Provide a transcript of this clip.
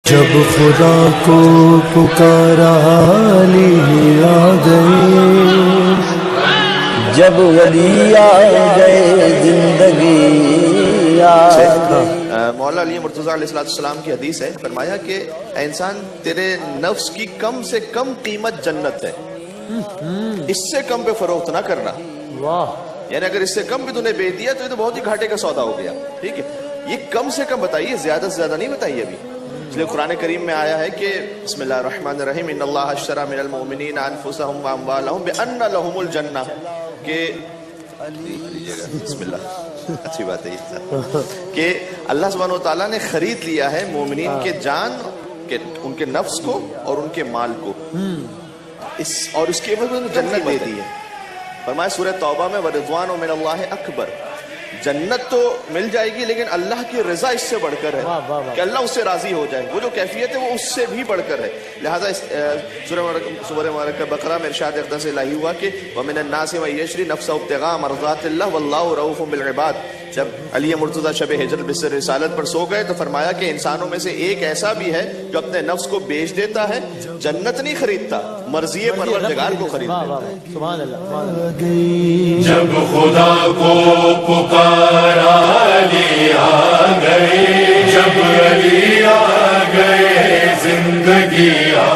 جب خدا کو پکارا علی آ گئے، جب ولی آ گئے زندگی آ گئی۔ مولا علی مرتضیٰ علیہ السلام کی حدیث ہے، فرمایا کہ اے انسان تیرے نفس کی کم سے کم قیمت جنت ہے، اس سے کم پہ فروخت نہ کرنا۔ یعنی اگر اس سے کم بھی تو نے بیچ دیا تو یہ تو بہت ہی گھاٹے کا سودا ہو گیا، ٹھیک ہے؟ یہ کم سے کم بتائیے، زیادہ سے زیادہ نہیں بتائیے ابھی۔ اس لیے قرآن کریم میں آیا ہے کہ بسم اللہ الرحمن الرحیم ان اللہ اشتری من المؤمنین انفسهم واموالهم بان لهم الجنہ، کہ بسم اللہ اچھی بات ہے یہ کہ اللہ سبحانہ وتعالیٰ نے خرید لیا ہے مومنین کے جان کے، ان کے نفس کو اور ان کے مال کو، اور اس کی عوض میں جنت دے دی ہے۔ فرمایا سورہ توبہ میں ورضوان من اللہ اکبر، جنت تو مل جائے گی لیکن اللہ کی رضا اس سے بڑھ کر ہے، کہ اللہ اس سے راضی ہو جائے، وہ جو کیفیت ہے وہ اس سے بھی بڑھ کر ہے۔ لہٰذا سورہ مبارکہ بقرہ میں ارشاد اقدس الہی ہوا کہ وَمِنَ النَّاسِ مَن يَشْرِي نَفْسَهُ ابْتِغَاءَ مَرْضَاتِ اللَّهِ وَاللَّهُ رَءُوفٌ بِالْعِبَادِ۔ جب علی مرتضیٰ شب ہجرت بسر رسالت پر سو گئے تو فرمایا کہ انسانوں میں سے ایک ایسا بھی ہے جو اپنے نفس کو بیچ دیتا ہے، جنت نہیں خریدتا، مرضی پروردگار کو خرید لیتا ہے۔ سبحان اللہ۔ جب خدا کو پکارا علی آ گئے، جب علی آ گئے زندگی آ